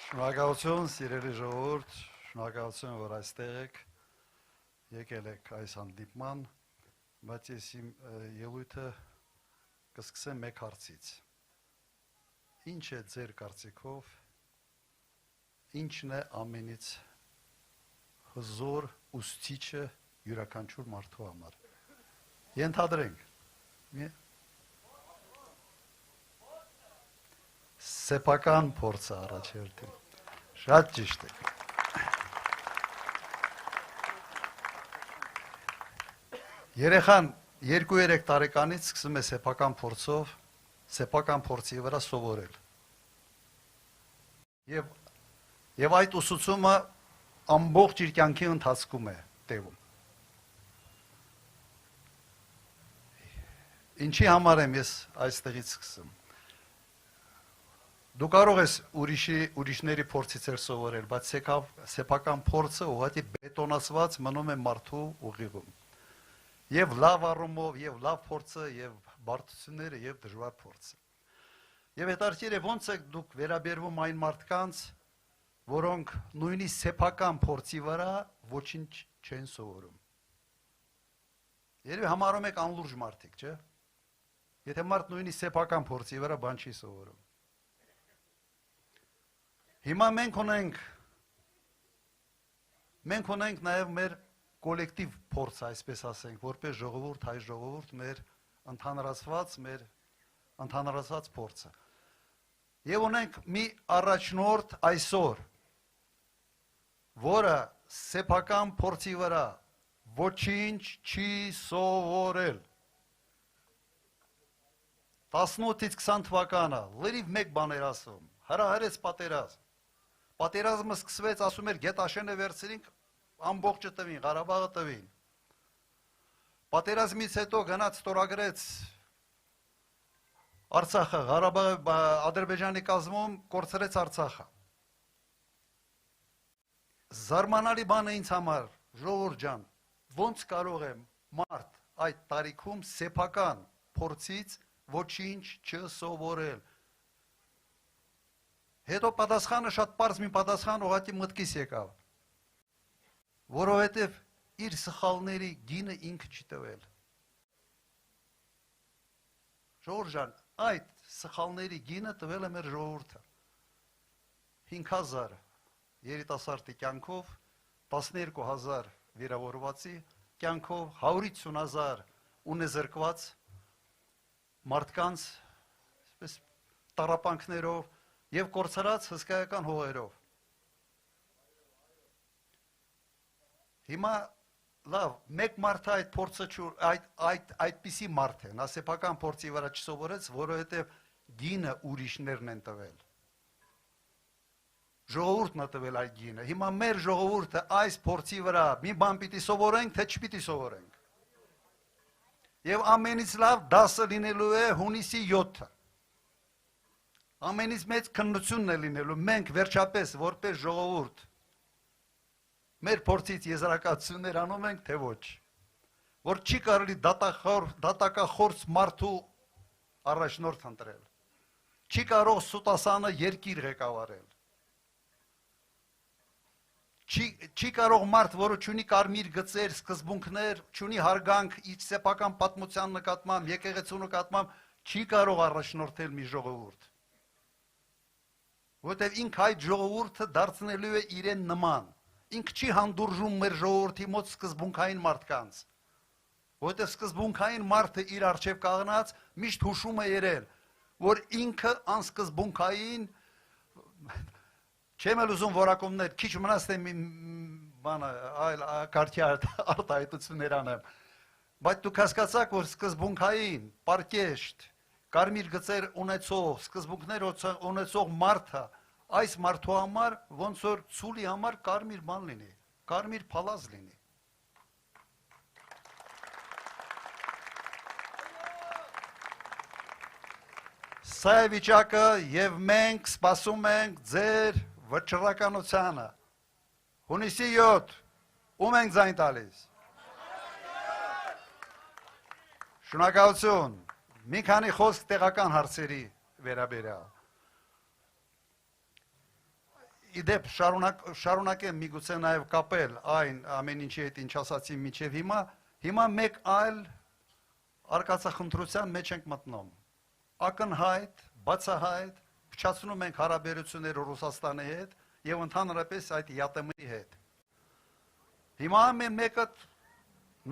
Շնորհակալություն, սիրելի ժողովուրդ, շնորհակալություն, որ այստեղ եք, եկել եք այս հանդիպման, բայց ես իմ ելույթը կսկսեմ մեկ հարցից։ Ինչ է ձեր կարծիքով, ինչն է ամենից հզոր ուսուցիչը յուրաքանչյուր մարդու համար։ Ենթադրենք։ Սեփական փորձը առաջերտին։ Շատ ճիշտ է։ Երեխան 2-3 տարեկանից սկսում է սեփական փորձի վրա սովորել։ Եվ այդ ուսուցումը ամբողջ իր կյանքի ընթացքում է տևում։ Ինչի համար եմ ես այստեղից սկսում։ Դու կարող ես ուրիշների փորձից սովորել, բայց սեփական փորձը ուղղակի բետոնացված մնում է մարդու ուղիղում։ Եվ լավ առումով, եւ լավ փորձը, եւ բարդությունները, եւ դժվար փորձը։ Եվ հետաքրքիր է ոնց է դուք վերաբերվում այն մարդկանց, որոնք նույնիսկ սեփական փորձի վրա ոչինչ չեն սովորում։ Երբ համարում եք անլուրջ մարդիկ, չէ՞։ Եթե մարդ նույնիսկ սեփական փորձի վրա բան չի սովորում։ Հիմա մենք ունենք նաև մեր կոլեկտիվ փորձ, այսպես ասենք, որպես ժողովուրդ, հայ ժողովուրդ, մեր ընդհանրացված փորձը։ Եվ ունենք մի առաջնորդ այսօր, որը սեփական փորձի վրա ոչինչ չի սովորել։ 18-ից 20 թվականը լրիվ մեկ բան էր ասում, հրահրեց պատերազմ։ Պատերազմը սկսվեց, ասում էր, Գետաշենը վերցրինք, ամբողջը տվին, Ղարաբաղը տվին։ Պատերազմից հետո գնաց ստորագրեց Արցախը, Ղարաբաղը Ադրբեջանի կազմում կորցրեց Արցախը։ Զարմանալի բան է ինձ համար, ժողովուրդ ջան, ոնց կարող է մարդ այդ տարիքում սեփական փորձից ոչինչ չսովորել։ Հետո պատասխանը շատ պարզ մի պատասխան ուղղակի մտքիս եկավ, որովհետև իր սխալների գինը ինքը չի տվել։ Ժողովուրդ ջան, այդ սխալների գինը տվել է մեր ժողովուրդը։ 5000 երիտասարդի կյանքով, 12000 վիրավորվածի կյանքով, 150,000 ունեզրկված մարդկանց տառապանքներով և կորցրած հսկայական հողերով։ Հիմա լավ, մեկ մարդը այդ փորձը այդպիսի մարդ է, նա սեփական փորձի վրա չսովորեց, որովհետև գինը ուրիշներն են տվել։ Ժողովուրդն է տվել այդ գինը։ Հիմա մեր ժողովուրդը այս փորձի վրա մի բան պիտի սովորենք, թե չպիտի սովորենք։ Եվ ամենից լավ դասը լինելու է հունիսի 7-ը։ Ամենից մեծ քննությունն է լինելու, մենք վերջապես որպես ժողովուրդ մեր փորձից եզրակացություններ անում ենք, թե ոչ, որ չի կարելի դատակախորձ մարդու առաջնորդ ընտրել, չի կարող սուտասանը երկիր ղեկավարել, չի կարող մարդ, որը չունի կարմիր գծեր, սկզբունքներ, չունի հարգանք իր սեփական պատմության նկատմամբ, եկեղեցու նկատմամբ, չի կարող առաջնորդել մի ժողովուրդ։ Որտև ինք այդ ժողովուրդը դարձնելու է իրեն նման, ինք չի հանդուրժում մեր ժողովրդի մոտ սկզբունքային մարդկանց, որտև սկզբունքային մարդը իր առջև կանգնած միշտ հուշում է երել, որ ինքը անսկզբունքային, չեմ էլ ուզում որակումներ, քիչ մնաց թե այլ կարգի արտահայտություններ անեմ, բայց դուք հասկացաք, որ սկզբունքային, պարկեշտ, կարմիր գծեր ունեցող, սկզբունքներ ունեցող մարդը, այս մարդու համար ոնց որ ցուլի համար կարմիր բան լինի, կարմիր փալազ լինի։ Սա է վիճակը և մենք սպասում ենք ձեր վճռականությանը։ Հունիսի 7, ում ենք ձայն տալիս։ Շնորհակալություն։ Մի քանի խոսք տեղական հարցերի վերաբերյալ։ Իդեպ շարունակեմ միգուցե նաև կապել այն ամեն ինչի հետ ինչ ասացի միջև հիմա մեկ այլ արկածախնդրության մեջ ենք մտնում։ Ակնհայտ, բացահայտ փչացնում ենք հարաբերությունները Ռուսաստանի հետ եւ ընդհանրապես այդ ԵԱՏՄ-ի հետ։ Հիմա ամեն մեկը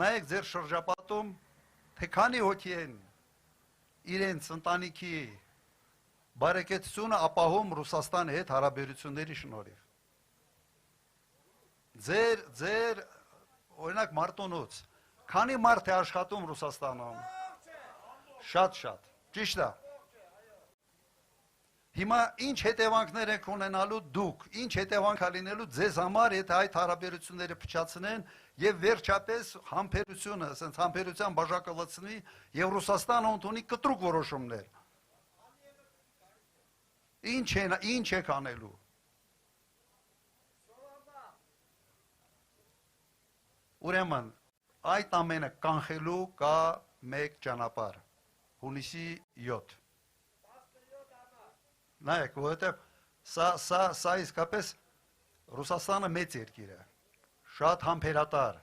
նայեք ձեր շրջապատում, թե քանի հոգի են իրենց ընտանիքի բարեկեցությունը ապահովում Ռուսաստանի հետ հարաբերությունների շնորհիվ։ Ձեր օրինակ Մարտունուց, քանի մարդ է աշխատում Ռուսաստանում։ Շատ, ճիշտ է։ Հիմա ինչ հետևանքներ եք ունենալու դուք, ինչ հետևանք է լինելու ձեզ համար, եթե այդ հարաբերությունները փչացնեն եւ վերջապես համբերությունը, ասենց համբերության բաժակը լցնի եւ Ռուսաստանը ունի կտրուկ որոշումներ։ Ինչ եք անելու։ Ուրեմն այդ ամենը կանխելու կա մեկ ճանապարհ, հունիսի 7։ Նայեք, որովհետև սա իսկապես Ռուսաստանը մեծ երկիր է, շատ համբերատար,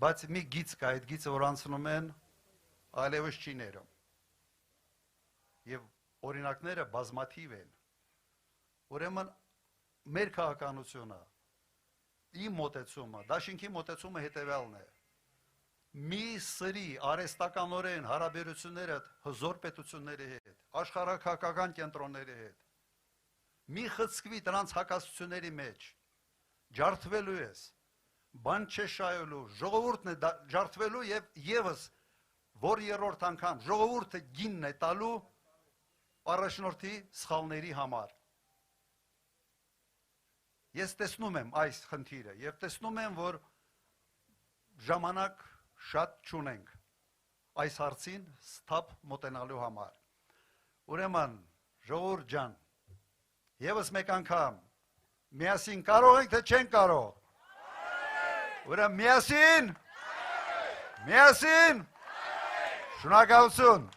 բայց մի գիծ կա, այդ գիծը որ անցնում են, այլևս չի ներում։ Եվ օրինակները բազմաթիվ են։ Ուրեմն մեր քաղաքականությունը, իմ մոտեցումը, դաշինքի մոտեցումը հետևյալն է։ Մի սրի արհեստականորեն հարաբերությունները հզոր պետությունների հետ, աշխարհաքաղաքական կենտրոնների հետ, մի խցկվի դրանց հակասությունների մեջ, ջարդվելու ես, բան չշայելու, ժողովուրդն է ջարդվելու եւ եւս որ երրորդ անգամ ժողովուրդը գինն է տալու առաջնորդի սխալների համար։ Ես տեսնում եմ այս խնդիրը եւ տեսնում եմ, որ ժամանակ շատ չունենք այս հարցին ստապ մոտենալու համար։ Ուրեմն, ժողովուրդ ջան, եւս մեկ անգամ, միասին կարող ենք, թե չենք կարող։ Ուրեմն միասին, շնորհակալություն։